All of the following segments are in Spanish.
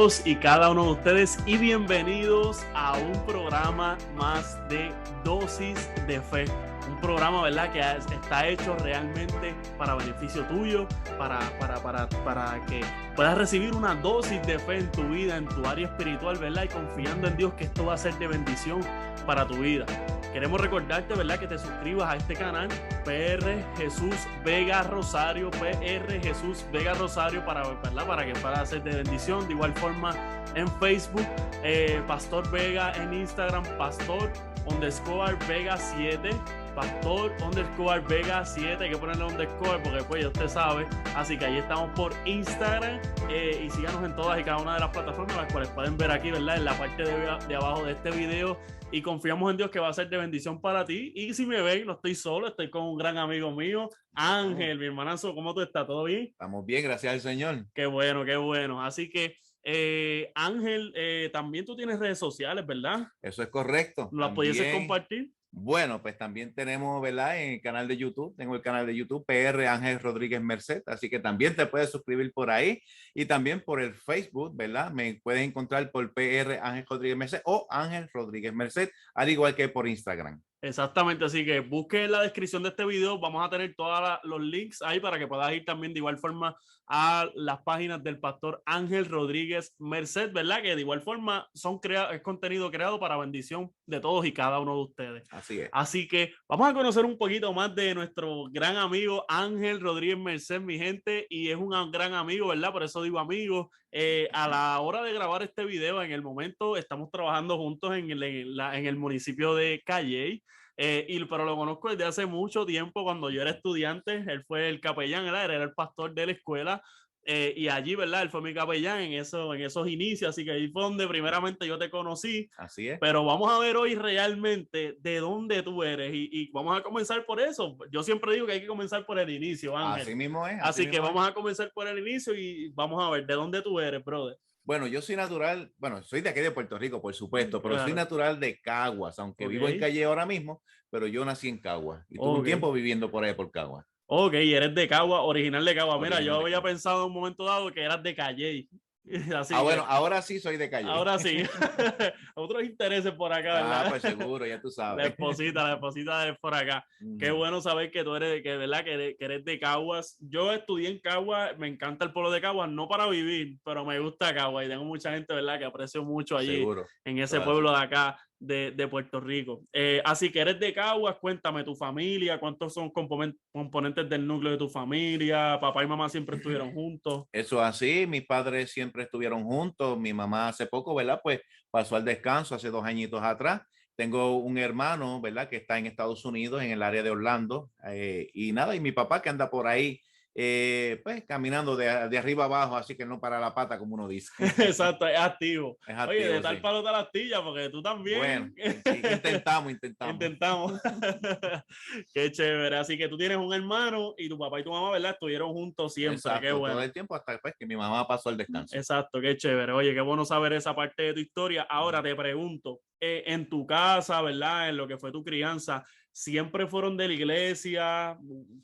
todos y cada uno de ustedes y bienvenidos a un programa más de Dosis de Fe. Un programa, ¿verdad?, que está hecho realmente para beneficio tuyo, para que puedas recibir una dosis de fe en tu vida, en tu área espiritual, ¿verdad? Y confiando en Dios que esto va a ser de bendición para tu vida. Queremos recordarte, ¿verdad?, que te suscribas a este canal, PR Jesús Vega Rosario, PR Jesús Vega Rosario, ¿verdad?, para que pueda ser de bendición. De igual forma en Facebook, Pastor Vega, en Instagram, Pastor_Vega 7, Pastor_Vega 7, hay que ponerle underscore porque pues ya usted sabe. Así que ahí estamos por Instagram, y síganos en todas y cada una de las plataformas, las cuales pueden ver aquí, ¿verdad?, en la parte de abajo de este video. Y confiamos en Dios que va a ser de bendición para ti. Y si me ven, no estoy solo, estoy con un gran amigo mío, Ángel, mi hermanazo. ¿Cómo tú estás? ¿Todo bien? Estamos bien, gracias al Señor. Qué bueno, qué bueno. Así que, Ángel, también tú tienes redes sociales, ¿verdad? Eso es correcto. ¿Las pudieses También, compartir? bueno, pues también tenemos, ¿verdad? En el canal de YouTube, tengo el canal de YouTube PR Ángel Rodríguez Merced, así que también te puedes suscribir por ahí y también por el Facebook, ¿verdad? Me puedes encontrar por PR Ángel Rodríguez Merced o Ángel Rodríguez Merced, al igual que por Instagram. Exactamente, así que busque en la descripción de este video, vamos a tener todos los links ahí para que puedas ir también de igual forma a las páginas del pastor Ángel Rodríguez Merced, ¿verdad? Que de igual forma es contenido creado para bendición de todos y cada uno de ustedes. Así es. Así que vamos a conocer un poquito más de nuestro gran amigo Ángel Rodríguez Merced, mi gente, y es un gran amigo, ¿verdad? Por eso digo amigo. A la hora de grabar este video, en el momento estamos trabajando juntos en el municipio de Calley. Pero lo conozco desde hace mucho tiempo, cuando yo era estudiante. Él fue el capellán, ¿verdad? Él era el pastor de la escuela, y allí, ¿verdad?, él fue mi capellán en esos inicios, así que ahí fue donde primeramente yo te conocí. Así es. Pero vamos a ver hoy realmente de dónde tú eres, y vamos a comenzar por eso. Yo siempre digo que hay que comenzar por el inicio, Ángel. Así mismo es. Así que vamos a comenzar por el inicio y vamos a ver de dónde tú eres, brother. Bueno, yo soy natural, bueno, soy de aquí de Puerto Rico, por supuesto, pero soy natural de Caguas, aunque vivo en Calle ahora mismo, pero yo nací en Caguas y tuve un tiempo viviendo por ahí por Caguas. Ok, eres de Cagua, original de Cagua. Mira, yo había Cagua. pensado en un momento dado que eras de Calle. Así bueno, ahora sí soy de Calle. Ahora sí. Otros intereses por acá, ¿verdad? Pues seguro, ya tú sabes. La esposita es por acá. Qué bueno saber que tú eres, ¿verdad?, que eres de Caguas. Yo estudié en Caguas, me encanta el pueblo de Caguas, no para vivir, pero me gusta Caguas y tengo mucha gente, ¿verdad?, que aprecio mucho allí, seguro, en ese pueblo de acá de Puerto Rico. Así que eres de Caguas, cuéntame tu familia, cuántos son componentes del núcleo de tu familia, papá y mamá siempre estuvieron juntos. Eso así, mis padres siempre estuvieron juntos, mi mamá hace poco, ¿verdad? Pues pasó al descanso hace 2 añitos atrás. Tengo un hermano, ¿verdad?, que está en Estados Unidos, en el área de Orlando, y nada, y mi papá que anda por ahí, pues caminando de arriba abajo, así que no para la pata, como uno dice. Exacto, es activo. Es activo. Oye, de tal palo tal astilla, porque tú también. Bueno, intentamos. Qué chévere. Así que tú tienes un hermano y tu papá y tu mamá, ¿verdad?, estuvieron juntos siempre. Exacto, qué bueno. todo el tiempo hasta después que mi mamá pasó al descanso. Exacto, qué chévere. Oye, qué bueno saber esa parte de tu historia. Ahora te pregunto, en tu casa, ¿verdad?, en lo que fue tu crianza, ¿siempre fueron de la iglesia,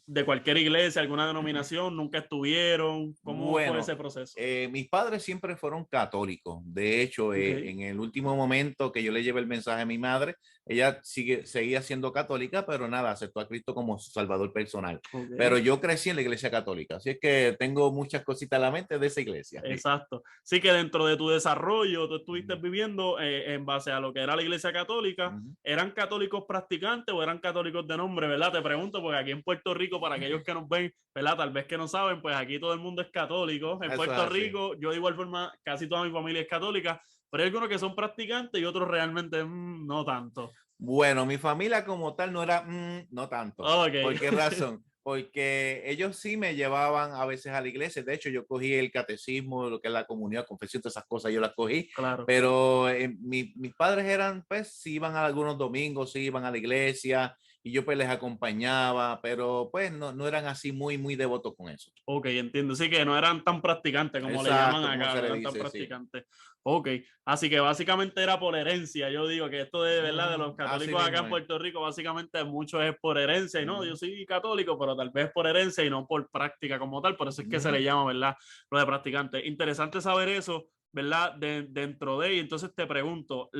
de cualquier iglesia, alguna denominación? ¿Nunca estuvieron? ¿Cómo fue ese proceso? Mis padres siempre fueron católicos. De hecho, en el último momento que yo le llevé el mensaje a mi madre, ella seguía siendo católica, pero nada, aceptó a Cristo como su salvador personal. Pero yo crecí en la iglesia católica, así es que tengo muchas cositas en la mente de esa iglesia. Exacto. Sí, que dentro de tu desarrollo tú estuviste viviendo en base a lo que era la iglesia católica. ¿Eran católicos practicantes o eran católicos de nombre, verdad? Te pregunto, porque aquí en Puerto Rico, para aquellos que nos ven, ¿verdad?, tal vez que no saben, pues aquí todo el mundo es católico. En Puerto Rico, yo de igual forma, casi toda mi familia es católica, pero hay algunos que son practicantes y otros realmente no tanto. Bueno, mi familia como tal no era no tanto. ¿Por qué razón? Porque ellos sí me llevaban a veces a la iglesia. De hecho, yo cogí el catecismo, lo que es la comunión, confesión, todas esas cosas, yo las cogí. Claro. Pero mis padres eran, pues, sí iban a algunos domingos, sí iban a la iglesia y yo pues les acompañaba, pero pues no eran así muy devotos con eso. Ok, entiendo. Sí, que no eran tan practicantes como le llaman acá, no eran tan practicantes. Ok, así que básicamente era por herencia. Yo digo que esto de verdad de los católicos acá en Puerto Rico, básicamente mucho es por herencia. Y no, yo soy católico, pero tal vez por herencia y no por práctica como tal. Por eso es que se le llama, ¿verdad?, lo de practicante. Interesante saber eso, ¿verdad? Dentro de, y entonces te pregunto,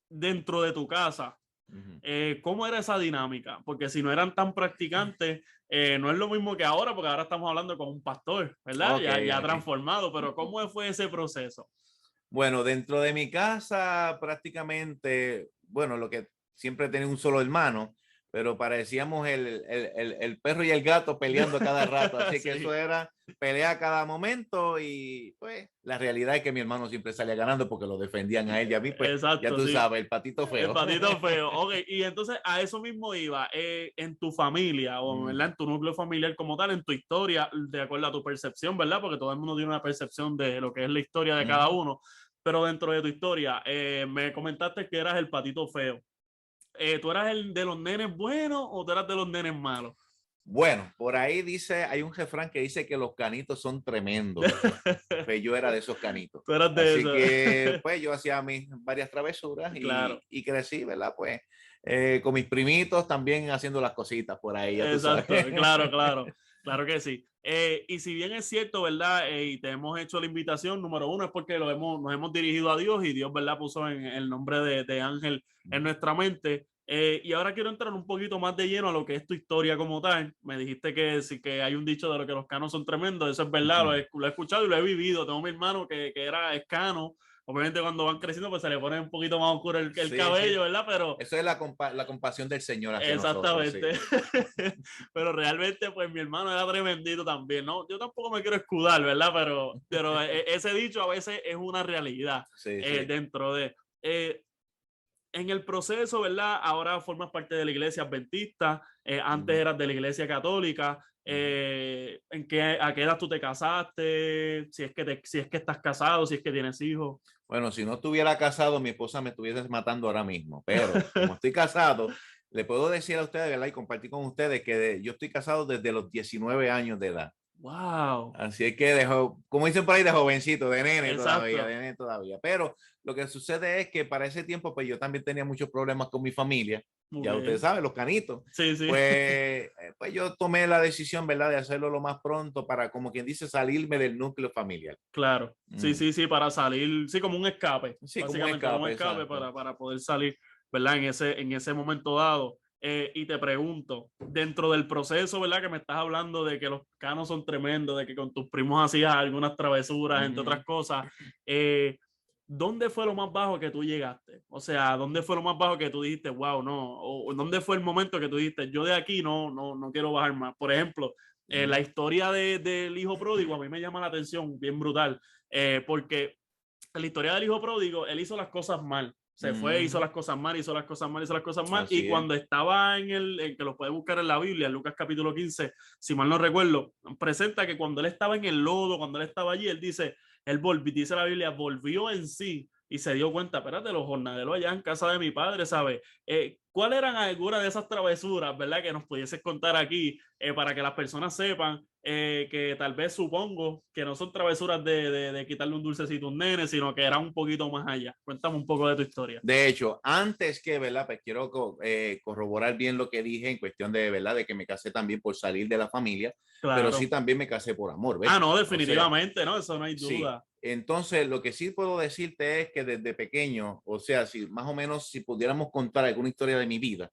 dentro de tu casa, ¿cómo era esa dinámica? Porque si no eran tan practicantes, no es lo mismo que ahora, porque ahora estamos hablando con un pastor, ¿verdad? Ok, Ya ok. transformado, pero ¿cómo fue ese proceso? Bueno, dentro de mi casa prácticamente, bueno, lo que siempre tenía un solo hermano, pero parecíamos el perro y el gato peleando a cada rato, así que eso Sí, era pelea a cada momento y pues la realidad es que mi hermano siempre salía ganando porque lo defendían a él y a mí, pues ya exacto, tú sí. sabes, el patito El feo. patito feo. Ok, y entonces a eso mismo iba, en tu familia, o ¿verdad? En tu núcleo familiar como tal, en tu historia, de acuerdo a tu percepción, ¿verdad? Porque todo el mundo tiene una percepción de lo que es la historia de cada uno, pero dentro de tu historia, me comentaste que eras el patito feo. ¿Tú eras el de los nenes buenos o tú eras de los nenes malos? Bueno, por ahí dice, hay un refrán que dice que los canitos son tremendos. Pues yo era de esos canitos. Tú eras de Así eso. que pues yo hacía mis varias travesuras Claro. y crecí, ¿verdad? Pues con mis primitos también haciendo las cositas por ahí, ya tú sabes. Exacto, claro, claro, claro que sí. Y si bien es cierto, ¿verdad? Y te hemos hecho la invitación, número uno, es porque nos hemos dirigido a Dios y Dios, ¿verdad? Puso en el nombre de Ángel en nuestra mente. Y ahora quiero entrar un poquito más de lleno a lo que es tu historia como tal. Me dijiste que sí, que hay un dicho de lo que los canos son tremendos, eso es verdad, lo he escuchado y lo he vivido. Tengo mi hermano que era escano. Obviamente cuando van creciendo pues se le pone un poquito más oscuro el Sí, sí. cabello, ¿verdad? Pero Eso es la compasión del Señor hacia nosotros, sí. exactamente. Pero realmente, pues mi hermano era tremendito también, ¿no? Yo tampoco me quiero escudar, ¿verdad? Pero ese dicho a veces es una realidad Sí, sí. dentro de... en el proceso, ¿verdad? Ahora formas parte de la iglesia adventista, antes eras de la iglesia católica. ¿A qué edad tú te casaste? Si es que estás casado, si es que tienes hijos. Bueno, si no estuviera casado, mi esposa me estuviese matando ahora mismo, pero como estoy casado, le puedo decir a ustedes, ¿verdad? Y compartir con ustedes que yo estoy casado desde los 19 años de edad. Wow. Así es que como dicen por ahí, de jovencito, Exacto. de nene todavía. Pero lo que sucede es que para ese tiempo, pues yo también tenía muchos problemas con mi familia. Ya ustedes Ok. saben, los canitos. Sí, sí. Pues yo tomé la decisión, ¿verdad? De hacerlo lo más pronto para, como quien dice, salirme del núcleo familiar. Claro, sí, Mm. sí, sí, para salir, sí, como un escape, Sí, como un básicamente como un escape, escape exacto. para poder salir, ¿verdad? En ese momento dado. Y te pregunto, dentro del proceso, ¿verdad? Que me estás hablando de que los canos son tremendos, de que con tus primos hacías algunas travesuras, entre Ujú. otras cosas, eh, ¿dónde fue lo más bajo que tú llegaste? O sea, ¿dónde fue lo más bajo que tú dijiste, wow, no? O ¿dónde fue el momento que tú dijiste, yo de aquí no quiero bajar más? Por ejemplo, la Ujú. historia del hijo pródigo a mí me llama la atención, bien brutal, porque en la historia del hijo pródigo, él hizo las cosas mal. Se fue, hizo Ujú. las cosas mal, hizo las cosas mal, hizo las cosas mal. Y Así es. cuando estaba en que lo puede buscar en la Biblia, en Lucas capítulo 15, si mal no recuerdo, presenta que cuando él estaba en el lodo, cuando él estaba allí, él dice, dice la Biblia, volvió en sí y se dio cuenta, espérate, los jornaleros allá en casa de mi padre, ¿sabes? ¿Cuáles eran algunas de esas travesuras, verdad, que nos pudieses contar aquí para que las personas sepan que tal vez supongo que no son travesuras de quitarle un dulcecito a un nene, sino que era un poquito más allá? Cuéntame un poco de tu historia. De hecho, antes que, ¿verdad? Pues quiero corroborar bien lo que dije en cuestión de, ¿verdad? De que me casé también por salir de la familia, pero sí Claro. también me casé por amor, ¿ves? Ah, no, O sea, definitivamente, ¿no? Eso no hay sí. duda. Entonces, lo que sí puedo decirte es que desde pequeño, o sea, si más o menos si pudiéramos contar alguna historia de mi vida,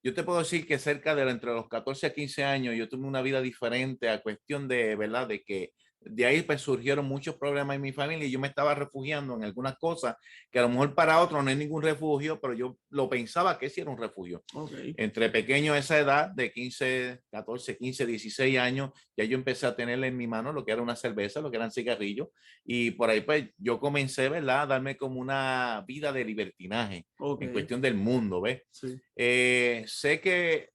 yo te puedo decir que cerca de entre los 14 a 15 años yo tuve una vida diferente a cuestión de, ¿verdad? De que de ahí pues surgieron muchos problemas en mi familia y yo me estaba refugiando en algunas cosas que a lo mejor para otros no es ningún refugio, pero yo lo pensaba que sí era un refugio. Ok. Entre pequeño, esa edad de 15, 14, 15, 16 años, ya yo empecé a tenerle en mi mano lo que era una cerveza, lo que eran cigarrillos y por ahí pues yo comencé, ¿verdad? A darme como una vida de libertinaje Ok. en cuestión del mundo, ¿ves? Sí. Sé que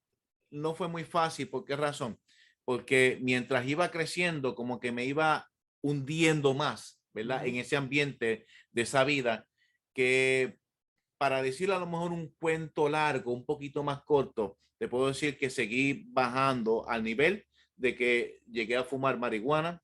no fue muy fácil. ¿Por qué razón? Porque mientras iba creciendo, como que me iba hundiendo más, ¿verdad? En ese ambiente de esa vida, que para decir a lo mejor un cuento largo, un poquito más corto, te puedo decir que seguí bajando al nivel de que llegué a fumar marihuana,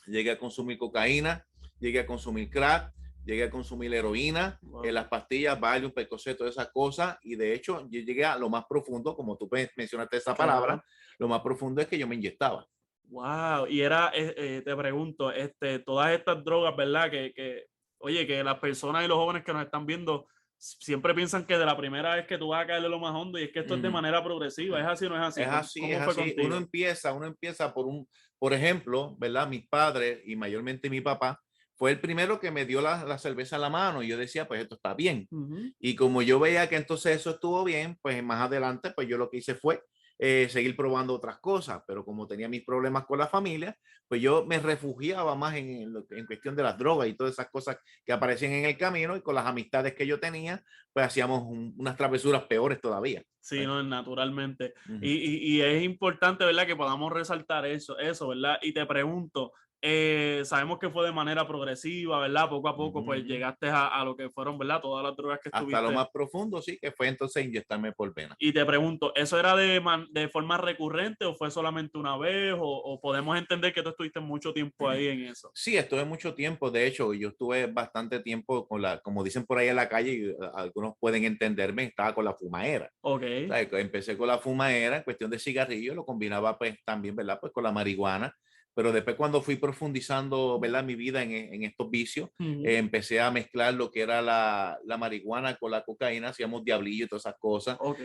llegué a consumir cocaína, llegué a consumir crack, llegué a consumir heroína, Wow. las pastillas, Valium, Percocet, todas esas cosas. Y de hecho, yo llegué a lo más profundo, como tú mencionaste esa palabra, Claro. lo más profundo es que yo me inyectaba. Wow, y era, te pregunto, todas estas drogas, ¿verdad? Oye, que las personas y los jóvenes que nos están viendo siempre piensan que de la primera vez que tú vas a caerle lo más hondo y es que esto es de Ujú. manera progresiva. ¿Es así o no es así? Es así, es ¿Cómo fue así. Uno contigo? empieza, por ejemplo, ¿verdad? Mis padres y mayormente mi papá fue el primero que me dio la cerveza a la mano y yo decía, pues esto está bien. Ujú. Y como yo veía que entonces eso estuvo bien, pues más adelante, pues yo lo que hice fue seguir probando otras cosas, pero como tenía mis problemas con la familia, pues yo me refugiaba más en cuestión de las drogas y todas esas cosas que aparecían en el camino y con las amistades que yo tenía, pues hacíamos unas travesuras peores todavía. Sí, Pues. no, naturalmente. Ujú. Y es importante, ¿verdad? Que podamos resaltar eso, ¿verdad? Y te pregunto, sabemos que fue de manera progresiva, ¿verdad? Poco a poco, Ujú, pues ujú. llegaste a lo que fueron, ¿verdad? Todas las drogas que Hasta lo estuviste. más profundo, sí, que fue entonces inyectarme por vena. Y te pregunto, ¿eso era de forma recurrente o fue solamente una vez? O podemos entender que tú estuviste mucho tiempo ahí en eso? Sí, estuve mucho tiempo, de hecho, yo estuve bastante tiempo con como dicen por ahí en la calle, y algunos pueden entenderme, estaba con la fumadera. Ok. O sea, que empecé con la fumadera en cuestión de cigarrillo, lo combinaba pues también, ¿verdad? Pues con la marihuana, pero después cuando fui profundizando, ¿verdad? Mi vida en estos vicios, Ujú. empecé a mezclar lo que era la marihuana con la cocaína, hacíamos diablillo y todas esas cosas, Ok.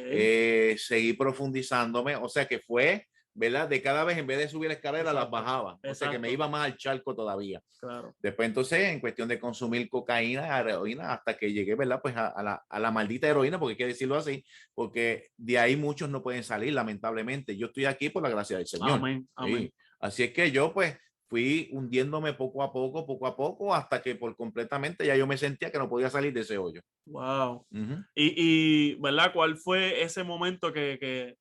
seguí profundizándome, o sea que fue, ¿verdad? De cada vez en vez de subir la escalera las Exacto. bajaba, o sea que me Exacto. iba más al charco todavía. Claro. Después entonces, en cuestión de consumir cocaína, heroína, hasta que llegué, ¿verdad? Pues a la maldita heroína, porque hay que decirlo así, porque de ahí muchos no pueden salir, lamentablemente. Yo estoy aquí por la gracia del Señor. Amén. Amén. Sí. Así es que yo pues fui hundiéndome poco a poco, hasta que por completamente ya yo me sentía que no podía salir de ese hoyo. Wow. Ujú. ¿Verdad? ¿Cuál fue ese momento que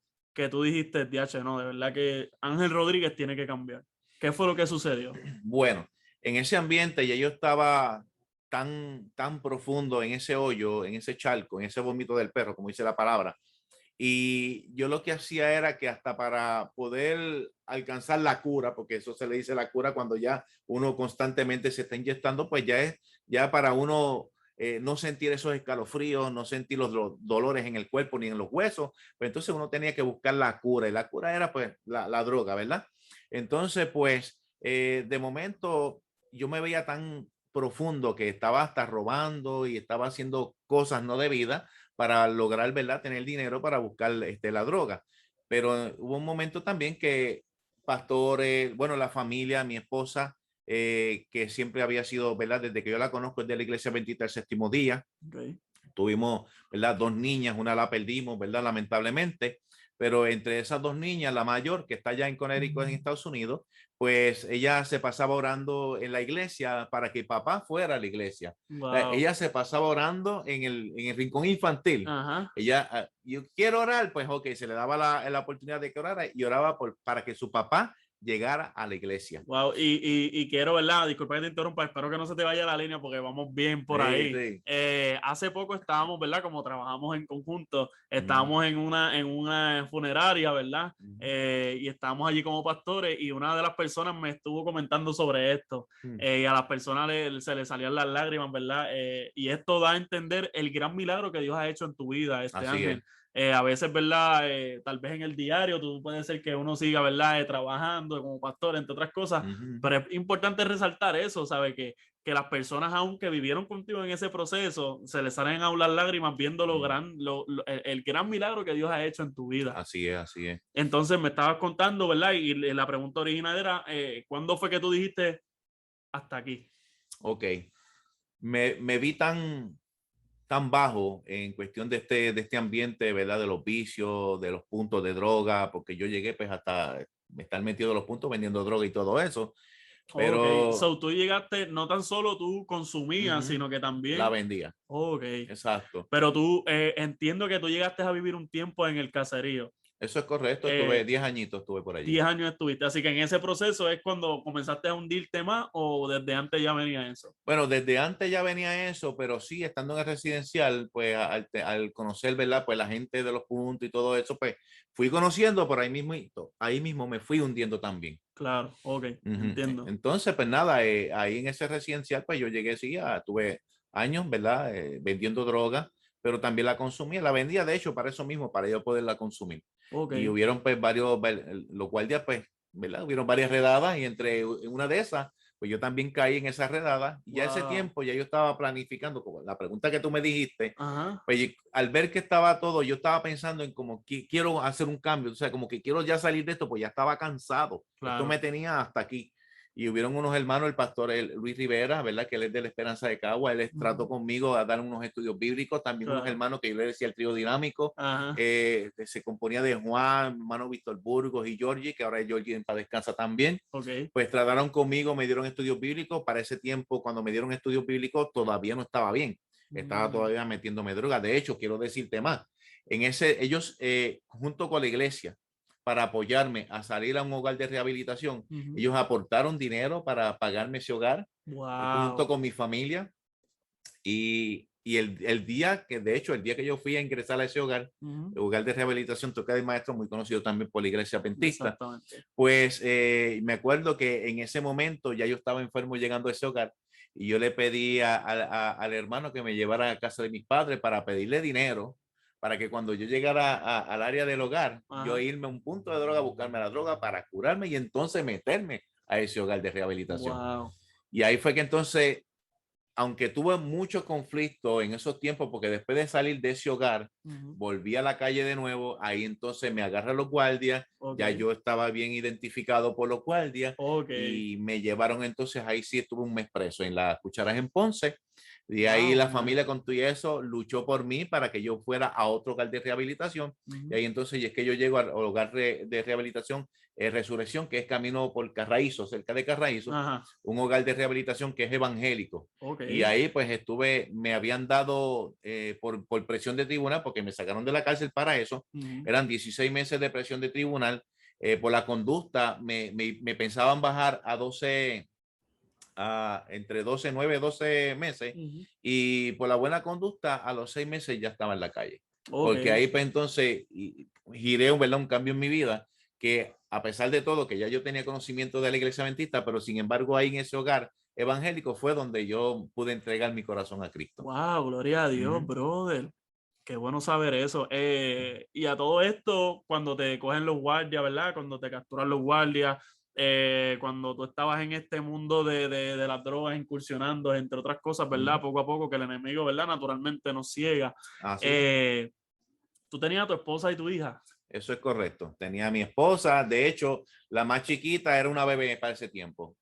tú dijiste, DH, no, de verdad que Ángel Rodríguez tiene que cambiar? ¿Qué fue lo que sucedió? Bueno, en ese ambiente ya yo estaba tan profundo en ese hoyo, en ese charco, en ese vómito del perro, como dice la palabra. Y yo lo que hacía era que hasta para poder alcanzar la cura, porque eso se le dice la cura cuando ya uno constantemente se está inyectando, pues ya es ya para uno no sentir esos escalofríos, no sentir los dolores en el cuerpo ni en los huesos, pues entonces uno tenía que buscar la cura y la cura era pues la droga, ¿verdad? Entonces pues de momento yo me veía tan profundo que estaba hasta robando y estaba haciendo cosas no debidas para lograr, ¿verdad? Tener dinero para buscar la droga. Pero hubo un momento también que pastores, bueno, la familia, mi esposa, que siempre había sido, ¿verdad? Desde que yo la conozco, es de la iglesia bendita del séptimo día. Okay. Tuvimos, ¿verdad? Dos niñas, una la perdimos, ¿verdad? Lamentablemente, pero entre esas dos niñas, la mayor, que está allá en Connecticut, en Estados Unidos, pues ella se pasaba orando en la iglesia para que papá fuera a la iglesia. Wow. Ella se pasaba orando en el rincón infantil. Ajá. Ella, yo quiero orar, pues ok, se le daba la oportunidad de que orara y oraba para que su papá llegara a la iglesia. Wow, y quiero, ¿verdad? Disculpa que te interrumpa, espero que no se te vaya la línea porque vamos bien por Sí, ahí. sí. Hace poco estábamos, ¿verdad? Como trabajamos en conjunto, Mm, estábamos en una funeraria, ¿verdad? mm, Y estábamos allí como pastores y una de las personas me estuvo comentando sobre esto. mm. Y a las personas se les salían las lágrimas, ¿verdad? Y esto da a entender el gran milagro que Dios ha hecho en tu vida, Así es. Ángel. A veces, ¿verdad? Tal vez en el diario, tú puede ser que uno siga, ¿verdad? Trabajando como pastor, entre otras cosas, Ujú, pero es importante resaltar eso, ¿sabes? Que las personas, aunque vivieron contigo en ese proceso, se les salen a las lágrimas viendo mm. el gran milagro que Dios ha hecho en tu vida. Así es, así es. Entonces me estabas contando, ¿verdad? Y la pregunta original era, ¿cuándo fue que tú dijiste hasta aquí? Ok. Me vi tan bajo en cuestión de este ambiente, ¿verdad? De los vicios, de los puntos de droga, porque yo llegué pues hasta estar metido en los puntos vendiendo droga y todo eso, Ok, pero so tú llegaste, no tan solo tú consumías, ujú, sino que la también, vendía. ok, Exacto. pero tú entiendo que tú llegaste a vivir un tiempo en el caserío. Eso es correcto. Estuve Eh, 10 añitos, estuve por allí. 10 años estuviste, así que en ese proceso es cuando comenzaste a hundirte más o desde antes ya venía eso. Bueno, desde antes ya venía eso, pero sí, estando en el residencial, pues al conocer, ¿verdad? Pues la gente de los puntos y todo eso, pues fui conociendo, pero ahí mismo me fui hundiendo también. Claro, ok, Ujú. entiendo. Entonces, pues nada, ahí en ese residencial, pues yo llegué, sí, tuve años, ¿verdad? Vendiendo droga, pero también la consumía, la vendía, de hecho, para eso mismo, para yo poderla consumir. Ok, Y hubieron, pues, los guardias, pues, ¿verdad? Hubieron varias redadas y entre una de esas, pues yo también caí en esa redada. Y ya ese tiempo ya yo estaba planificando, como la pregunta que tú me dijiste, Ajá. pues al ver que estaba todo, yo estaba pensando en como que quiero hacer un cambio, o sea, como que quiero ya salir de esto, pues ya estaba cansado. Esto Claro. me tenía hasta aquí. Y hubieron unos hermanos, el pastor Luis Rivera, ¿verdad? Que él es de la Esperanza de Cagua, él trató conmigo a dar unos estudios bíblicos, también unos Claro. hermanos que yo le decía el trío dinámico, Ajá. se componía de Juan, hermano Víctor Burgos y Georgie, que ahora es Georgie en paz descansa también. Okay. Pues trataron conmigo, me dieron estudios bíblicos. Para ese tiempo, cuando me dieron estudios bíblicos, todavía no estaba bien, estaba todavía metiéndome droga. De hecho, quiero decirte más, ellos junto con la iglesia, para apoyarme a salir a un hogar de rehabilitación, ellos aportaron dinero para pagarme ese hogar, junto Wow. con mi familia. Y el día que, de hecho, el día que yo fui a ingresar a ese hogar, el hogar de rehabilitación Toca de Maestro, muy conocido también por la iglesia adventista, Exactamente. pues me acuerdo que en ese momento ya yo estaba enfermo llegando a ese hogar y yo le pedí al hermano que me llevara a casa de mis padres para pedirle dinero para que cuando yo llegara al área del hogar, yo irme a un punto de droga, buscarme la droga para curarme y entonces meterme a ese hogar de rehabilitación. Wow. Y ahí fue que entonces, aunque tuve mucho conflicto en esos tiempos, porque después de salir de ese hogar, volví a la calle de nuevo, ahí entonces me agarran los guardias, ya yo estaba bien identificado por los guardias, y me llevaron entonces, ahí sí estuve un mes preso en las Cucharas en Ponce. De ahí la familia con todo y eso luchó por mí para que yo fuera a otro hogar de rehabilitación. Y ahí entonces es que yo llego al hogar de rehabilitación Resurrección, que es camino por Carraízo, cerca de Carraízo, un hogar de rehabilitación que es evangélico. Y ahí pues estuve, me habían dado por presión de tribunal, porque me sacaron de la cárcel para eso. Eran 16 meses de presión de tribunal. Por la conducta me pensaban bajar a 12, entre 12, 9, 12 meses. Y por la buena conducta, a los 6 meses ya estaba en la calle. Porque ahí pues entonces giré, ¿verdad? Un cambio en mi vida, que a pesar de todo, que ya yo tenía conocimiento de la iglesia adventista, pero sin embargo ahí en ese hogar evangélico fue donde yo pude entregar mi corazón a Cristo. Wow, gloria a Dios, brother. Qué bueno saber eso. Y a todo esto, cuando te cogen los guardias, ¿verdad? Cuando te capturan los guardias, cuando tú estabas en este mundo de las drogas, incursionando, entre otras cosas, ¿verdad? Poco a poco, que el enemigo, ¿verdad? Naturalmente nos ciega. Tú tenías a tu esposa y tu hija. Eso es correcto. Tenía a mi esposa. De hecho, la más chiquita era una bebé para ese tiempo.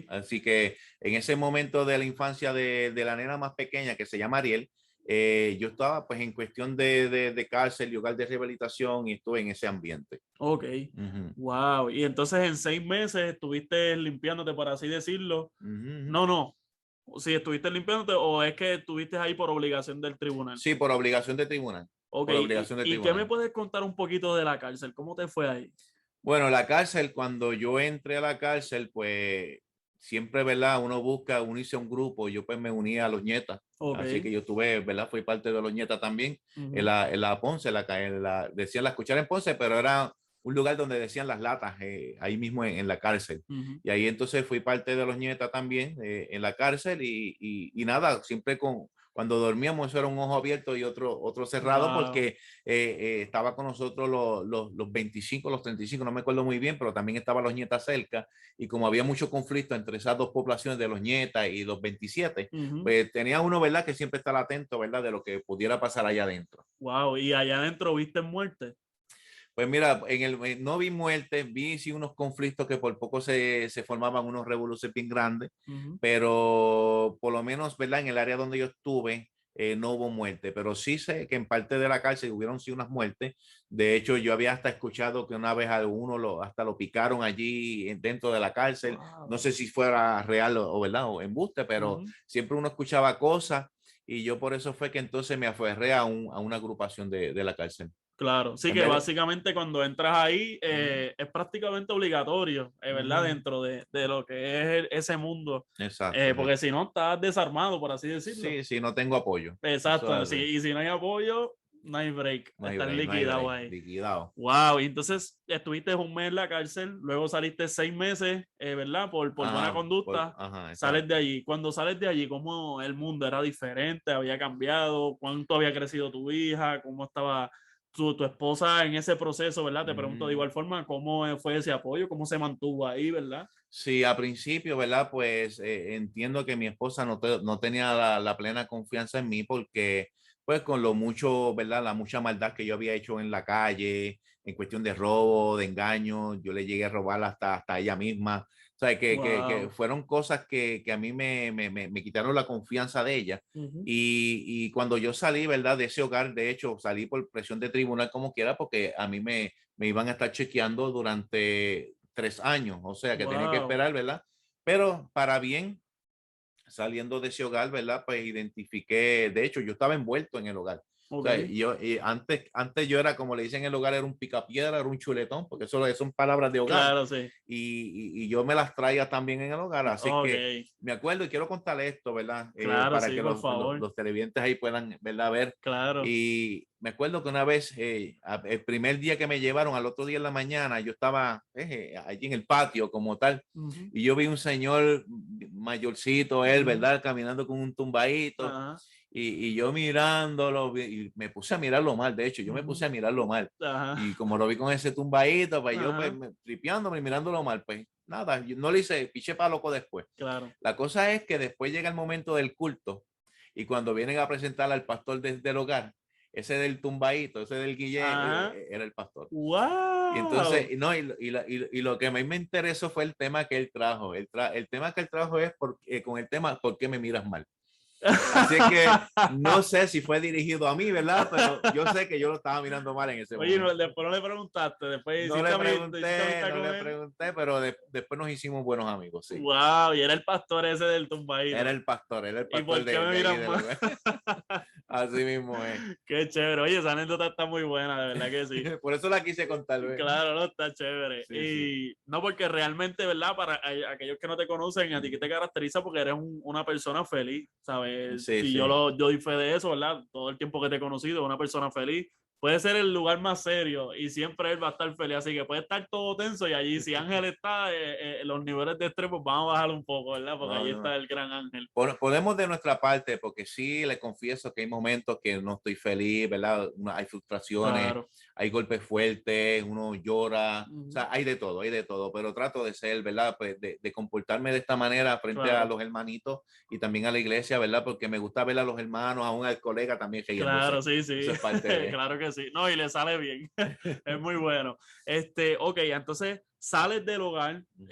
Así que en ese momento de la infancia de la nena más pequeña, que se llama Ariel, yo estaba pues en cuestión de cárcel y hogar de rehabilitación y estuve en ese ambiente. Wow. Y entonces en 6 meses estuviste limpiándote, por así decirlo. No. Si estuviste limpiándote o es que estuviste ahí por obligación del tribunal. Sí, por obligación de tribunal. Por obligación de ¿Y tribunal. qué me puedes contar un poquito de la cárcel? ¿Cómo te fue ahí? Bueno, la cárcel, cuando yo entré a la cárcel, pues siempre, ¿verdad? Uno busca unirse a un grupo. Yo pues me uní a los Ñetas. Así que yo tuve, ¿verdad? Fui parte de los Ñetas también. En la Ponce, decían la Cuchara en Ponce, pero era un lugar donde decían las latas, ahí mismo en la cárcel. Y ahí entonces fui parte de los Ñetas también en la cárcel y nada, siempre cuando dormíamos eso era un ojo abierto y otro cerrado, porque estaba con nosotros los 25, los 35, no me acuerdo muy bien, pero también estaban los Ñetas cerca. Y como había mucho conflicto entre esas dos poblaciones de los Ñetas y los 27, pues tenía uno, ¿verdad? Que siempre estar atento, ¿verdad? De lo que pudiera pasar allá adentro. Wow, ¿y allá adentro viste muerte? Pues mira, no vi muerte, vi sí unos conflictos que por poco se formaban unos revoluciones bien grandes, pero por lo menos, ¿verdad? En el área donde yo estuve, no hubo muerte, pero sí sé que en parte de la cárcel hubieron sí unas muertes. De hecho, yo había hasta escuchado que una vez a uno hasta lo picaron allí dentro de la cárcel. No sé si fuera real o ¿verdad? O embuste, pero siempre uno escuchaba cosas y yo por eso fue que entonces me aferré a una agrupación de la cárcel. Claro, sí, que básicamente cuando entras ahí es prácticamente obligatorio, ¿verdad? Dentro de lo que es ese mundo. Exacto. Porque si no, estás desarmado, por así decirlo. Sí, no tengo apoyo. Exacto, sí, y si no hay apoyo, no hay break. Estás liquidado ahí. Liquidado. Wow, y entonces estuviste un mes en la cárcel, luego saliste 6 meses, ¿verdad? Por buena conducta. Sales de allí. Cuando sales de allí, ¿cómo el mundo era diferente? ¿Había cambiado? ¿Cuánto había crecido tu hija? ¿Cómo estaba tu esposa en ese proceso, ¿verdad? Te pregunto de Ujú. igual forma, ¿cómo fue ese apoyo? ¿Cómo se mantuvo ahí, verdad? Sí, a principio, ¿verdad? Pues entiendo que mi esposa no tenía la plena confianza en mí porque, pues con lo mucho, ¿verdad? La mucha maldad que yo había hecho en la calle, en cuestión de robo, de engaño, yo le llegué a robar hasta ella misma. O sea, que Wow. fueron cosas que a mí me quitaron la confianza de ella. Ujú. Y cuando yo salí, ¿verdad? De ese hogar, de hecho, salí por presión de tribunal como quiera porque a mí me iban a estar chequeando durante 3 años, o sea que tenía que Wow. esperar, ¿verdad? Pero para bien, saliendo de ese hogar, ¿verdad? Pues identifiqué, de hecho, yo estaba envuelto en el hogar. O sea, Ok. antes yo era, como le dicen en el hogar, era un picapiedra, era un chuletón, porque eso son palabras de hogar. Claro, sí. Y yo me las traía también en el hogar. Así Ok. que me acuerdo y quiero contarle esto, ¿verdad? Claro, Para sí, que por favor. los televidentes ahí puedan, ¿verdad? Ver. Claro. Y me acuerdo que una vez, el primer día que me llevaron, al otro día en la mañana, yo estaba allí en el patio como tal, Ujú. y yo vi un señor mayorcito, él, Ujú. ¿verdad? Caminando con un tumbadito, Ajá. y yo mirándolo, y me puse a mirarlo mal, de hecho, yo me puse Ujú. a mirarlo mal. Ajá. Y como lo vi con ese tumbadito, pues yo pues Ajá. tripeándome, mirándolo mal, pues nada, yo no le hice, piché para loco después. Claro. La cosa es que después llega el momento del culto y cuando vienen a presentar al pastor desde el hogar, ese del tumbadito, ese del Guille, Ajá. era el pastor. Y entonces, Wow. no, y lo que a mí me interesó fue el tema que él trajo. El tema que él trajo es con el tema, ¿por qué me miras mal? Así es que no sé si fue dirigido a mí, ¿verdad? Pero yo sé que yo lo estaba mirando mal en ese Oye, no, momento. después no le preguntaste, después hiciste amistad No con le él. pregunté, pero después nos hicimos buenos amigos, sí. Wow, y era el pastor ese del tumbadito. Era el ¿Y pastor por qué me de allí miran del más? lugar. Así mismo es. Qué chévere. Oye, esa anécdota está muy buena, de verdad que sí. Por eso la quise contar, ¿ves? Claro, no, está chévere. Sí, sí. Y no porque realmente, ¿verdad? Para aquellos que no te conocen, a ti que te caracteriza porque eres una persona feliz, ¿sabes? Sí, Y sí. yo doy fe de eso, ¿verdad? Todo el tiempo que te he conocido, una persona feliz. Puede ser el lugar más serio y siempre él va a estar feliz, así que puede estar todo tenso y allí si Ángel está, los niveles de estrés pues van a bajar un poco, ¿verdad? Porque No, allí no. está el gran Ángel. Podemos de nuestra parte, porque sí le confieso que hay momentos que no estoy feliz, ¿verdad? Hay frustraciones, Claro. hay golpes fuertes, uno llora, o Ujú. sea, hay de todo, pero trato de ser, ¿verdad? Pues de comportarme de esta manera frente a Claro. los hermanitos y también a la iglesia, ¿verdad? Porque me gusta ver a los hermanos, aún al colega también riéndose. Claro, sí, sí, Eso es parte de... claro que sí. No, y le sale bien, es muy bueno. Ok, entonces sales del hogar, Ujú.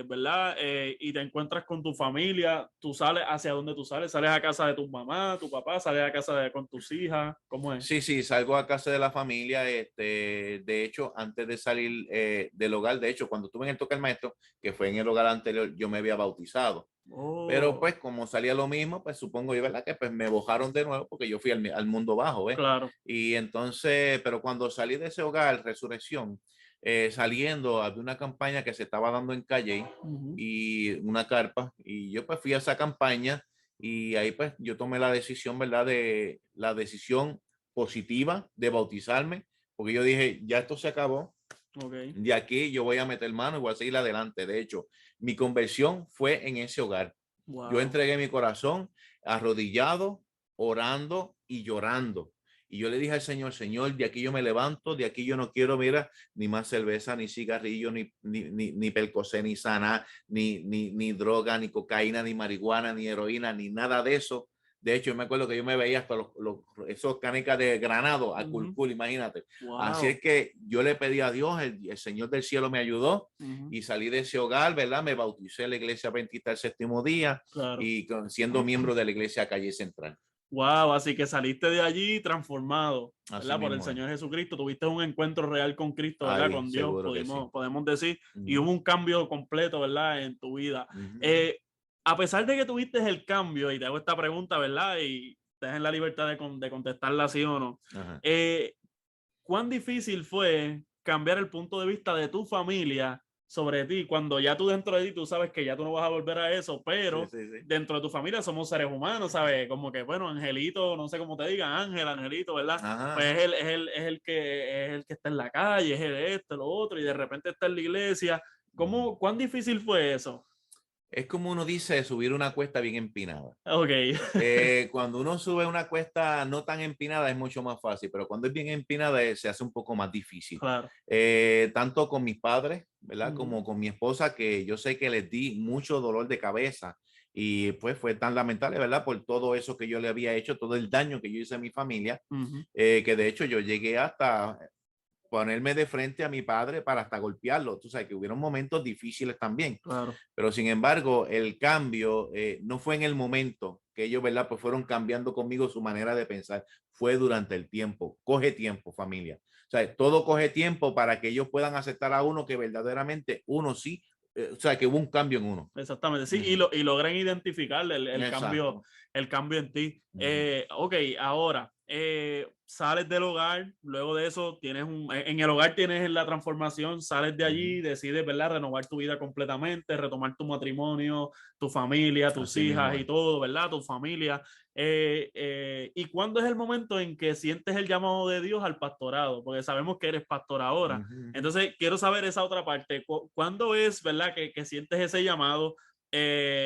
¿verdad? Y te encuentras con tu familia, tú sales, ¿hacia dónde tú sales? ¿Sales a casa de tu mamá, tu papá? ¿Sales a casa con tus hijas? ¿Cómo es? Sí, sí, salgo a casa de la familia. De hecho, antes de salir del hogar, de hecho, cuando estuve en el Toque al Maestro, que fue en el hogar anterior, yo me había bautizado. Pero Oh, pues como salía lo mismo, pues supongo yo, ¿verdad? Que pues me bojaron de nuevo porque yo fui al mundo bajo, ¿ves? claro. Y entonces, pero cuando salí de ese hogar, Resurrección, saliendo, había una campaña que se estaba dando en Calle Ujú. y una carpa, y yo pues fui a esa campaña y ahí pues yo tomé la decisión, ¿verdad? De la decisión positiva de bautizarme, porque yo dije, ya esto se acabó, Ok, de aquí yo voy a meter mano y voy a seguir adelante. De hecho, mi conversión fue en ese hogar. Yo wow. entregué mi corazón arrodillado, orando y llorando. Y yo le dije al Señor, Señor, de aquí yo me levanto, de aquí yo no quiero, mira, ni más cerveza, ni cigarrillo, ni Percocé, ni sana, ni droga, ni cocaína, ni marihuana, ni heroína, ni nada de eso. De hecho, yo me acuerdo que yo me veía hasta esos canicas de granado a culcul, imagínate. Así Wow. es que yo le pedí a Dios, el Señor del cielo me ayudó Ujú. y salí de ese hogar, ¿verdad? Me bauticé en la iglesia adventista del séptimo día Claro. y siendo miembro de la iglesia Calle Central. Wow, así que saliste de allí transformado, Así ¿verdad? Por el mismo es. Señor Jesucristo, tuviste un encuentro real con Cristo, ¿verdad? Ahí, Con Dios, seguro que sí. podemos decir, y Ujú, hubo un cambio completo, ¿verdad? En tu vida. ujú, Eh, a pesar de que tuviste el cambio, y te hago esta pregunta, ¿verdad? Y te en la libertad de contestarla sí o no. ajá. Eh, ¿Cuán difícil fue cambiar el punto de vista de tu familia sobre ti cuando ya tú dentro de ti tú sabes que ya tú no vas a volver a eso, Sí, pero sí, sí. dentro de tu familia somos seres humanos, ¿sabes? Como que, bueno, Angelito, no sé cómo te digan, Ángel, Angelito, ¿verdad? Ajá, Pues ajá. es el que está en la calle, es el esto, lo otro, y de repente está en la iglesia. Ujú. ¿Cuán difícil fue eso? Es como uno dice, subir una cuesta bien empinada. Ok. Cuando uno sube una cuesta no tan empinada es mucho más fácil, pero cuando es bien empinada se hace un poco más difícil. Claro. Tanto con mis padres, ¿verdad? Ujú. Como con mi esposa, que yo sé que les di mucho dolor de cabeza y pues fue tan lamentable, ¿verdad? Por todo eso que yo le había hecho, todo el daño que yo hice a mi familia, Ujú. que de hecho yo llegué hasta ponerme de frente a mi padre para hasta golpearlo. Tú sabes que hubieron momentos difíciles también, Claro. pero sin embargo, el cambio no fue en el momento que ellos, ¿verdad? Pues fueron cambiando conmigo su manera de pensar. Fue durante el tiempo. Coge tiempo, familia. O sea, todo coge tiempo para que ellos puedan aceptar a uno que verdaderamente uno sí, o sea, que hubo un cambio en uno. Exactamente, sí, Uh -huh. y logran identificar Exacto. el cambio en ti. Uh -huh. Ok, ahora sales del hogar, luego de eso en el hogar tienes la transformación, sales de Uh allí, -huh. decides, ¿verdad? Renovar tu vida completamente, retomar tu matrimonio, tu familia, tus Así mismo hijas y es. todo, ¿verdad? Tu familia. ¿Y cuándo es el momento en que sientes el llamado de Dios al pastorado? Porque sabemos que eres pastor ahora. Uh -huh. Entonces, quiero saber esa otra parte. ¿Cuándo es, verdad, que sientes ese llamado?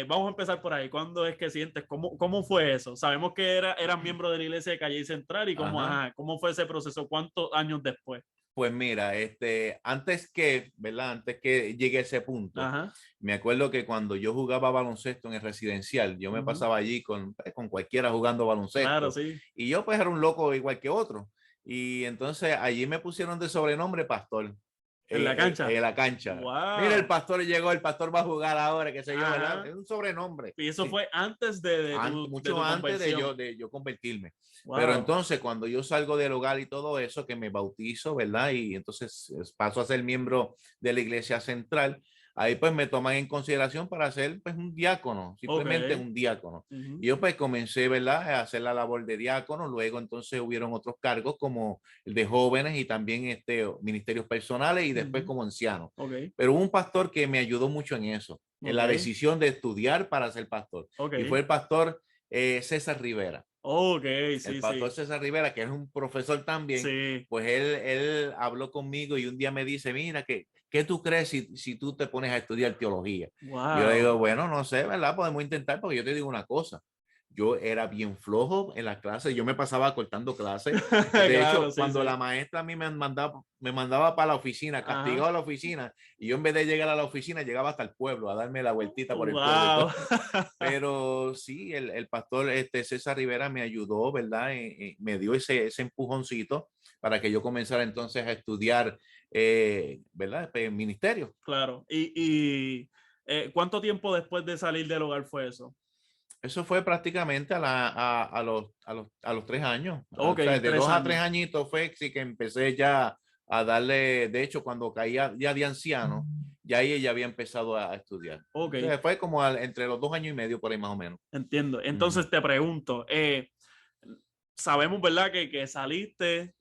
Vamos a empezar por ahí. ¿Cuándo es que sientes? ¿Cómo fue eso? Sabemos que eras miembro de la iglesia de Calle Central y Ajá. ¿cómo fue ese proceso? ¿Cuántos años después? Pues mira, antes que, ¿verdad? Antes que llegue a ese punto, Ajá. me acuerdo que cuando yo jugaba baloncesto en el residencial, yo me Ujú. pasaba allí con cualquiera jugando Claro, baloncesto sí. y yo pues era un loco igual que otro. Y entonces allí me pusieron de sobrenombre Pastor En la cancha. en la cancha. Mira, el Wow. pastor llegó, el pastor va a jugar ahora, qué sé yo, ¿verdad? Ajá. Es un sobrenombre. Y eso Sí, fue antes de de mucho tu antes conversión. de yo convertirme. Pero Wow. entonces cuando yo salgo del hogar y todo eso, que me bautizo, ¿verdad? Y entonces paso a ser miembro de la iglesia central, ahí pues me toman en consideración para ser pues un diácono, Ok. simplemente un diácono. Ujú. Y yo pues comencé, ¿verdad? A hacer la labor de diácono, luego entonces hubieron otros cargos como el de jóvenes y también ministerios personales y después Ujú. como anciano. Ok. Pero hubo un pastor que me ayudó mucho en eso, en Ok. la decisión de estudiar para ser pastor. Y fue Ok. el pastor César Rivera. Ok, El sí, pastor sí. César Rivera, que es un profesor también, Sí. pues él habló conmigo y un día me dice, mira, ¿qué tú crees si tú te pones a estudiar teología? Y yo le digo, Wow. bueno, no sé, ¿verdad? Podemos intentar, porque yo te digo una cosa. Yo era bien flojo en las clases, yo me pasaba cortando clases. De Claro, hecho, sí, cuando la sí. maestra a mí me mandaba para la oficina, Ajá. castigado a la oficina, y yo en vez de llegar a la oficina, llegaba hasta el pueblo, a darme la vueltita por el pueblo y Wow. todo. Pero sí, el pastor César Rivera me ayudó, ¿verdad? Me dio ese empujoncito para que yo comenzara entonces a estudiar, ¿verdad? Ministerio. Claro. Y ¿cuánto tiempo después de salir del hogar fue eso? Eso fue prácticamente a los 3 años. O Ok, sea, de tres 2 a 3 años. añitos fue sí que empecé ya a darle, de hecho, cuando caía ya de anciano, ya ahí ya había empezado a estudiar. Ok, O sea, fue como entre los 2 años y medio por ahí más o menos. entiendo. Uh -huh. Entonces te pregunto, sabemos, ¿verdad? Que saliste,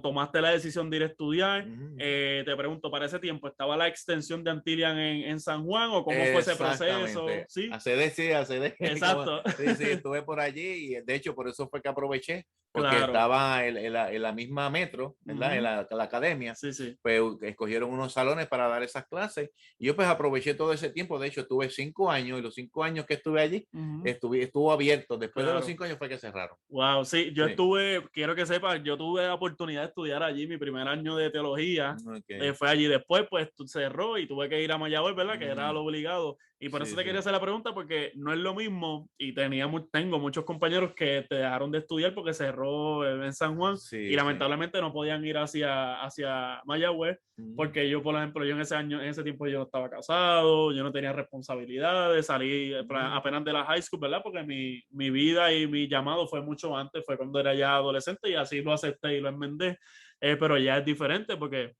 tomaste la decisión de ir a Uh estudiar. -huh. Te pregunto, ¿para ese tiempo estaba la extensión de Antilian en San Juan o cómo fue ese proceso? Exactamente. Sí, ACD, sí, ACD. exacto. Sí, sí, estuve por allí y de hecho por eso fue que aproveché, porque Claro. estaba en la misma metro, ¿verdad? Ujú. En la academia, Sí, sí. pues escogieron unos salones para dar esas clases y yo pues aproveché todo ese tiempo. De hecho, estuve 5 años y los 5 años que estuve allí, Ujú. estuvo abierto. Después de los Claro. 5 años fue que cerraron. Wow, sí, yo Sí. estuve, quiero que sepas, yo tuve la oportunidad de estudiar allí mi primer año de teología, Okay. fue allí después, pues cerró y tuve que ir a Mayagüez, ¿verdad? Que era Mm, lo obligado. Y por eso sí, te quería sí. hacer la pregunta, porque no es lo mismo y tengo muchos compañeros que te dejaron de estudiar porque cerró en San Juan y Sí, sí. lamentablemente no podían ir hacia Mayagüez. Mm, Porque yo, por ejemplo, yo en ese año, en ese tiempo yo no estaba casado, yo no tenía responsabilidades, salí mm, apenas de la high school, ¿verdad? Porque mi vida y mi llamado fue mucho antes, fue cuando era ya adolescente y así lo acepté y lo enmendé. Pero ya es diferente porque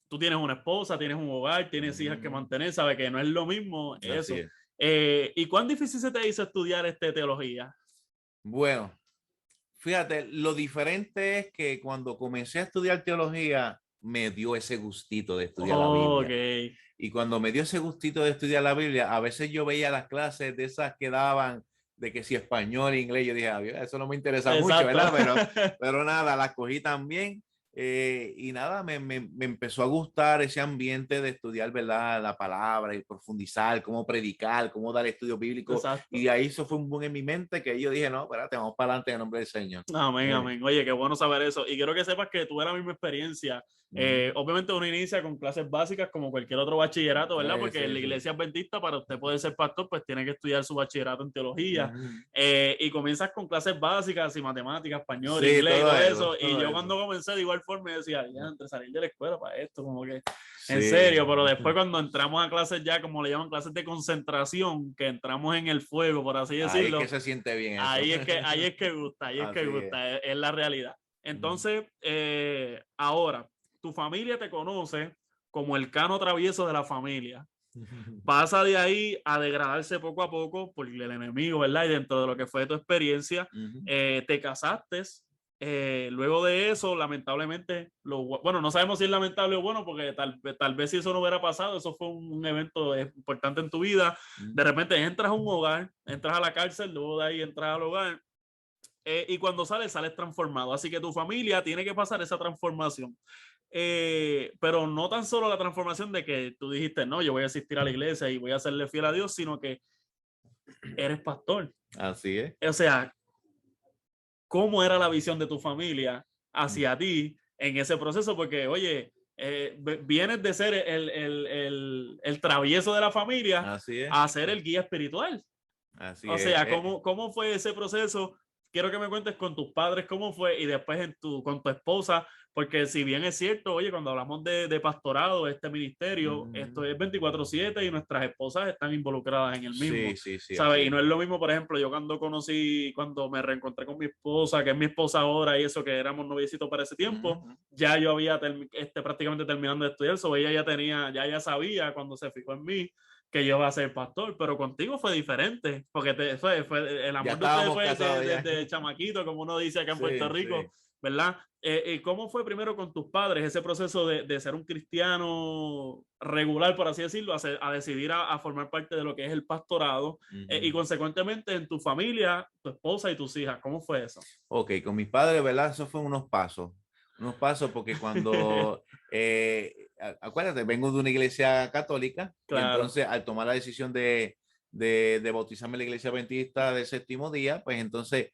tú tienes una esposa, tienes un hogar, tienes hijas que mm. mantener, sabes que no es lo mismo Así eso. es. ¿Y cuán difícil se te hizo estudiar teología? Bueno, fíjate, lo diferente es que cuando comencé a estudiar teología, me dio ese gustito de estudiar la Ok, Biblia. Y cuando me dio ese gustito de estudiar la Biblia, a veces yo veía las clases de esas que daban, de que si español, inglés, yo dije, "Ah, eso no me interesa mucho, exacto. ¿verdad? Pero nada, las cogí también. Y nada, me empezó a gustar ese ambiente de estudiar, ¿verdad? La palabra y profundizar, cómo predicar, cómo dar estudios bíblicos. Exacto. Y ahí eso fue un boom en mi mente que yo dije, no, espérate, vamos para adelante en nombre del Señor. Amén, amén. Oye, qué bueno saber eso. Y quiero que sepas que tuve la misma experiencia. Obviamente uno inicia con clases básicas como cualquier otro bachillerato, ¿verdad? Porque en la iglesia adventista, para usted poder ser pastor, pues tiene que estudiar su bachillerato en teología. Y comienzas con clases básicas y matemáticas, español, Sí, inglés y todo eso. Y todo yo eso. cuando comencé de igual forma decía, ya, entre salir de la escuela para esto, como que en Sí. serio. Pero después cuando entramos a clases ya, como le llaman, clases de concentración, que entramos en el fuego, por así Ahí es decirlo. que se siente bien eso. Ahí es que gusta, ahí es que gusta, es la realidad. Entonces, ahora, tu familia te conoce como el cano travieso de la familia. Pasa de ahí a degradarse poco a poco por el enemigo, ¿verdad? Y dentro de lo que fue tu experiencia, te casaste. Luego de eso, lamentablemente, bueno, no sabemos si es lamentable o bueno, porque tal vez si eso no hubiera pasado, eso fue un evento importante en tu vida. De repente entras a un hogar, entras a la cárcel, luego de ahí entras al hogar, y cuando sales transformado. Así que tu familia tiene que pasar esa transformación. Pero no tan solo la transformación de que tú dijiste, no, yo voy a asistir a la iglesia y voy a serle fiel a Dios, sino que eres pastor. Así es. O sea, ¿cómo era la visión de tu familia hacia ti en ese proceso? Porque, oye, vienes de ser el travieso de la familia a ser el guía espiritual. Así o es. sea, ¿cómo fue ese proceso? Quiero que me cuentes con tus padres cómo fue y después con tu esposa, porque si bien es cierto, oye, cuando hablamos de pastorado, este ministerio, esto es 24/7 y nuestras esposas están involucradas en el mismo, Sí, ¿sabes? Y no es lo mismo, por ejemplo, yo cuando me reencontré con mi esposa, que es mi esposa ahora y eso, que éramos noviecitos para ese tiempo, ya yo había prácticamente terminando de estudiar, so ella ya sabía cuando se fijó en mí que yo iba a ser pastor, pero contigo fue diferente, porque el amor de ustedes fue desde chamaquito, como uno dice acá en Puerto Rico, ¿verdad? ¿Cómo fue primero con tus padres ese proceso de ser un cristiano regular, por así decirlo, a decidir a formar parte de lo que es el pastorado, y consecuentemente en tu familia, tu esposa y tus hijas? ¿Cómo fue eso? Ok, con mis padres, ¿verdad? Eso fue unos pasos, porque cuando, acuérdate, vengo de una iglesia católica, Claro. Y entonces al tomar la decisión de bautizarme en la iglesia adventista del séptimo día, pues entonces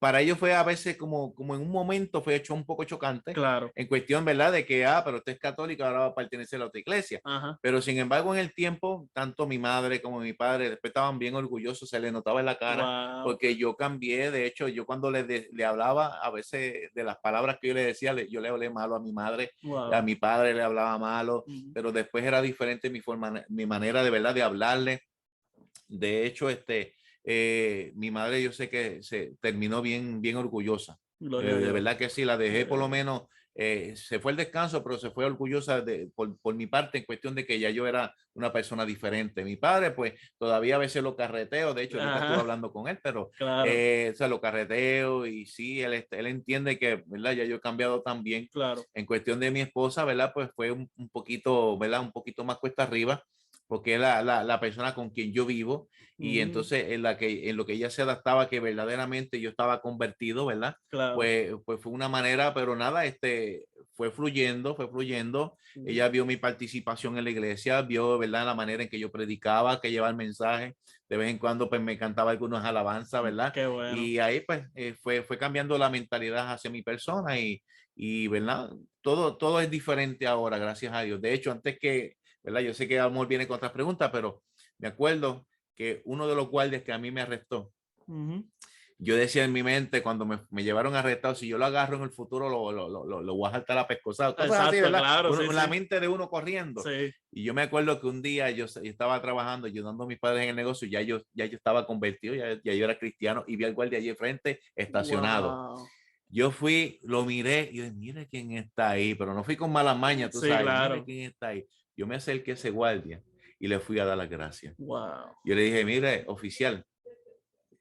para ellos fue a veces como en un momento fue hecho un poco chocante, Claro. En cuestión, ¿verdad? De que, pero usted es católico, ahora va a pertenecer a otra iglesia. Ajá. Pero sin embargo, en el tiempo, tanto mi madre como mi padre después estaban bien orgullosos, se les notaba en la cara, porque yo cambié. De hecho, yo cuando le hablaba a veces de las palabras que yo le decía, yo le hablé malo a mi madre, a mi padre le hablaba malo, pero después era diferente mi manera de verdad de hablarle. De hecho, mi madre yo sé que se terminó bien orgullosa. De verdad que sí, la dejé por lo menos, se fue el descanso, pero se fue orgullosa por mi parte en cuestión de que ya yo era una persona diferente. Mi padre pues todavía a veces lo carreteo, de hecho ahorita estuve hablando con él, pero Claro. o sea, lo carreteo y sí, él entiende que, ¿verdad? Ya yo he cambiado también. Claro. En cuestión de mi esposa, ¿verdad? Pues fue un poquito, ¿verdad? Un poquito más cuesta arriba, porque es la persona con quien yo vivo. Y entonces en lo que ella se adaptaba, que verdaderamente yo estaba convertido, ¿verdad? Claro. Pues fue una manera, pero nada, fue fluyendo. Ella vio mi participación en la iglesia, vio, ¿verdad? La manera en que yo predicaba, que llevaba el mensaje. De vez en cuando, pues me cantaba algunas alabanzas, ¿verdad? Qué bueno. Y ahí, pues, fue cambiando la mentalidad hacia mi persona y ¿verdad? Todo es diferente ahora, gracias a Dios. De hecho, ¿verdad? Yo sé que Amor viene con otras preguntas, pero me acuerdo que uno de los guardias que a mí me arrestó, yo decía en mi mente cuando me llevaron arrestado, si yo lo agarro en el futuro, lo voy a saltar a la pescosada. Cosas así, ¿verdad? Claro, la mente de uno corriendo. Sí. Y yo me acuerdo que un día yo estaba trabajando, ayudando a mis padres en el negocio, ya yo estaba convertido, ya yo era cristiano, y vi al guardia allí frente estacionado. Wow. Yo fui, lo miré y dije, mire quién está ahí, pero no fui con mala maña, tú sabes, claro. mire quién está ahí. Yo me acerqué a ese guardia y le fui a dar las gracias. Wow. Yo le dije, mire, oficial,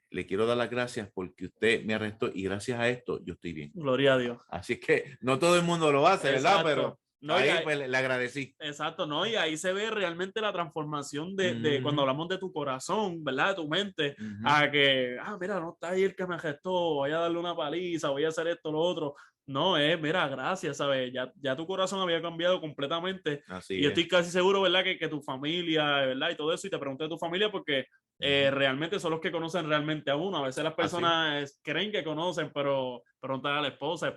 le quiero dar las gracias porque usted me arrestó y gracias a esto yo estoy bien. Gloria a Dios. Así que no todo el mundo lo hace, ¿verdad? Pero no, ahí pues le agradecí. Exacto, ¿no? Y ahí se ve realmente la transformación de cuando hablamos de tu corazón, ¿verdad? De tu mente, a que, mira, no está ahí el que me arrestó, voy a darle una paliza, voy a hacer esto, lo otro. No, mira, gracias, ¿sabes? Ya tu corazón había cambiado completamente Así y yo es. estoy casi seguro, ¿verdad? Que tu familia, ¿verdad? Y todo eso, y te pregunté de tu familia porque realmente son los que conocen realmente a uno. A veces las Así es. personas creen que conocen, pero preguntan a la esposa,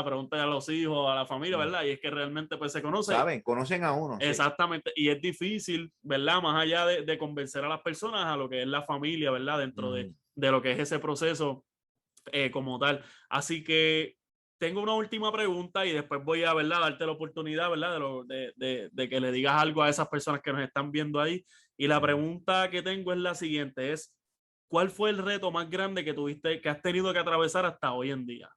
preguntan a los hijos, a la familia, Mm. ¿verdad? Y es que realmente pues se conoce. Saben, conocen a uno, sí. Exactamente, y es difícil, ¿verdad? Más allá de convencer a las personas a lo que es la familia, ¿verdad? Dentro de lo que es ese proceso como tal. Así que tengo una última pregunta y después voy a, ¿verdad? Darte la oportunidad, ¿verdad? De que le digas algo a esas personas que nos están viendo ahí. Y la pregunta que tengo es la siguiente, es, ¿cuál fue el reto más grande que tuviste, que has tenido que atravesar hasta hoy en día?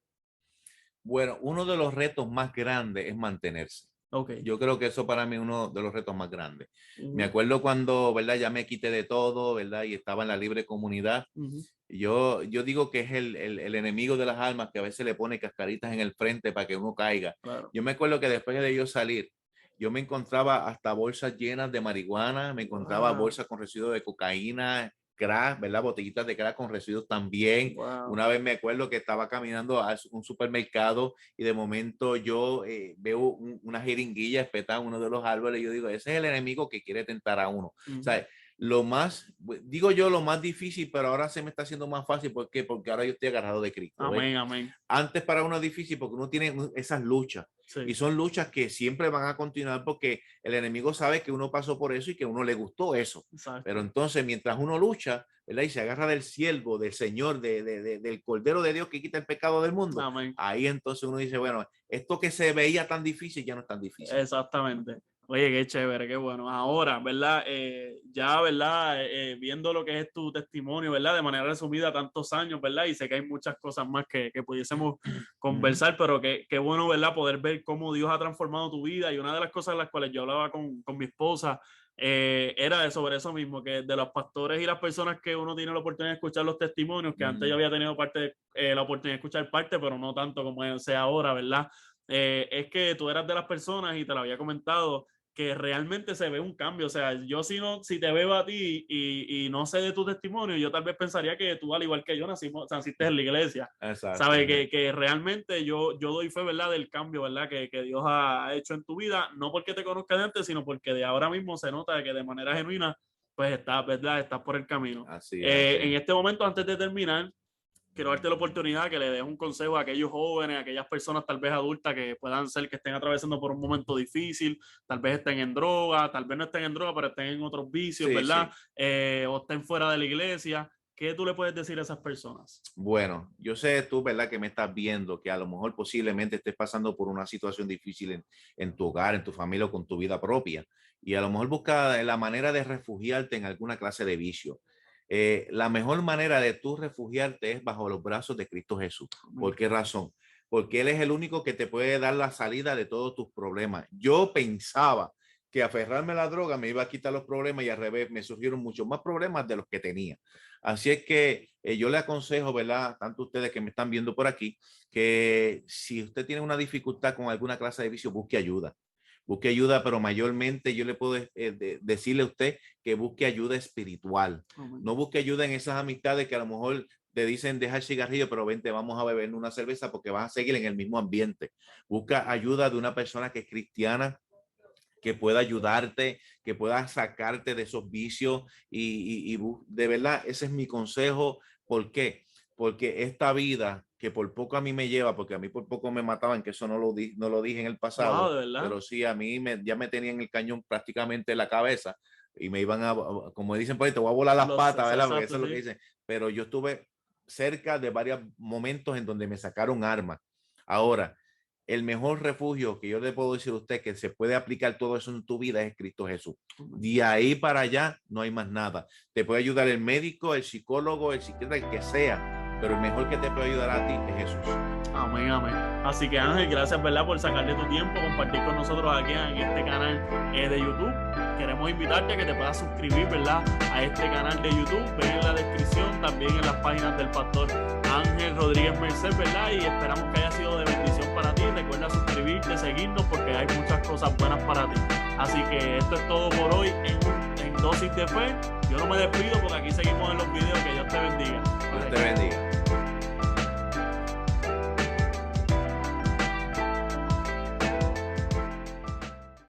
Bueno, uno de los retos más grandes es mantenerse. Ok. Yo creo que eso para mí es uno de los retos más grandes. Me Ujú, acuerdo cuando, ¿verdad? Ya me quité de todo, ¿verdad? Y estaba en la libre comunidad. ujú, Yo digo que es el enemigo de las almas que a veces le pone cascaritas en el frente para que uno caiga. claro. Yo me acuerdo que después de yo salir, yo me encontraba hasta bolsas llenas de marihuana, me encontraba Wow, bolsas con residuos de cocaína, crack, ¿verdad? Botellitas de crack con residuos también. wow. Una vez me acuerdo que estaba caminando a un supermercado y de momento yo veo una jeringuilla espetada en uno de los árboles y yo digo, ese es el enemigo que quiere tentar a uno. O Ujú. sea, lo más, digo yo, lo más difícil, pero ahora se me está haciendo más fácil. ¿Por qué? Porque ahora yo estoy agarrado de Cristo. ¿Ves? Amén, amén. Antes para uno es difícil porque uno tiene esas luchas y Sí, son luchas que siempre van a continuar porque el enemigo sabe que uno pasó por eso y que a uno le gustó eso. Pero exacto. entonces, mientras uno lucha, ¿verdad? Y se agarra del siervo, del Señor, del Cordero de Dios que quita el pecado del mundo, Amén. ahí entonces uno dice, bueno, esto que se veía tan difícil ya no es tan difícil. Exactamente. Oye, qué chévere, qué bueno. Ahora, ¿verdad? Ya, ¿verdad? Viendo lo que es tu testimonio, ¿verdad? De manera resumida, tantos años, ¿verdad? Y sé que hay muchas cosas más que pudiésemos conversar, pero qué bueno, ¿verdad? Poder ver cómo Dios ha transformado tu vida. Y una de las cosas en las cuales yo hablaba con mi esposa era sobre eso mismo, que de los pastores y las personas que uno tiene la oportunidad de escuchar los testimonios, que antes yo había tenido la oportunidad de escuchar parte, pero no tanto como sea ahora, ¿verdad? Es que tú eras de las personas y te lo había comentado que realmente se ve un cambio. O sea, yo si te veo a ti y no sé de tu testimonio, yo tal vez pensaría que tú, al igual que yo, naciste en la iglesia. Exacto. ¿Sabes? Que realmente yo doy fe, ¿verdad? Del cambio, ¿verdad? Que Dios ha hecho en tu vida, no porque te conozca de antes, sino porque de ahora mismo se nota que de manera genuina, pues estás, ¿verdad? Estás por el camino. Así es, así En es. este momento, antes de terminar, quiero darte la oportunidad que le des un consejo a aquellos jóvenes, a aquellas personas tal vez adultas que puedan ser que estén atravesando por un momento difícil, tal vez estén en droga, tal vez no estén en droga, pero estén en otros vicios, Sí, ¿verdad? sí. O estén fuera de la iglesia. ¿Qué tú le puedes decir a esas personas? Bueno, yo sé tú, ¿verdad? Que me estás viendo, que a lo mejor posiblemente estés pasando por una situación difícil en tu hogar, en tu familia o con tu vida propia. Y a lo mejor busca la manera de refugiarte en alguna clase de vicio. La mejor manera de tú refugiarte es bajo los brazos de Cristo Jesús. ¿Por Amén. qué razón? Porque Él es el único que te puede dar la salida de todos tus problemas. Yo pensaba que aferrarme a la droga me iba a quitar los problemas y al revés, me surgieron muchos más problemas de los que tenía. Así es que yo le aconsejo, ¿verdad? Tanto ustedes que me están viendo por aquí, que si usted tiene una dificultad con alguna clase de vicio, busque ayuda. Busque ayuda, pero mayormente yo le puedo decirle a usted que busque ayuda espiritual. Amén. No busque ayuda en esas amistades que a lo mejor te dicen deja el cigarrillo, pero vente, vamos a beber una cerveza porque vas a seguir en el mismo ambiente. Busca ayuda de una persona que es cristiana, que pueda ayudarte, que pueda sacarte de esos vicios y de verdad, ese es mi consejo. ¿Por qué? Porque esta vida que por poco a mí me lleva, porque a mí por poco me mataban, que eso no lo dije en el Wow, pasado, de verdad. pero sí, a mí ya me tenían el cañón prácticamente en la cabeza y me iban como dicen por ahí, te voy a volar las patas, ¿verdad? Porque eso Exacto, es lo que sí. dicen. Pero yo estuve cerca de varios momentos en donde me sacaron armas. Ahora, el mejor refugio que yo le puedo decir a usted que se puede aplicar todo eso en tu vida es Cristo Jesús. De ahí para allá no hay más nada. Te puede ayudar el médico, el psicólogo, el psiquiatra, el que sea, pero el mejor que te puede ayudar a ti es Jesús. Amén, amén. Así que Ángel, gracias, ¿verdad? Por sacarle tu tiempo, compartir con nosotros aquí en este canal de YouTube. Queremos invitarte a que te puedas suscribir, ¿verdad? A este canal de YouTube. Ven en la descripción, también en las páginas del pastor Ángel Rodríguez Merced, ¿verdad? Y esperamos que haya sido de bendición para ti. Recuerda suscribirte, seguirnos, porque hay muchas cosas buenas para ti. Así que esto es todo por hoy en Dosis de Fe. Yo no me despido porque aquí seguimos en los videos. Que Dios te bendiga. Dios te bendiga.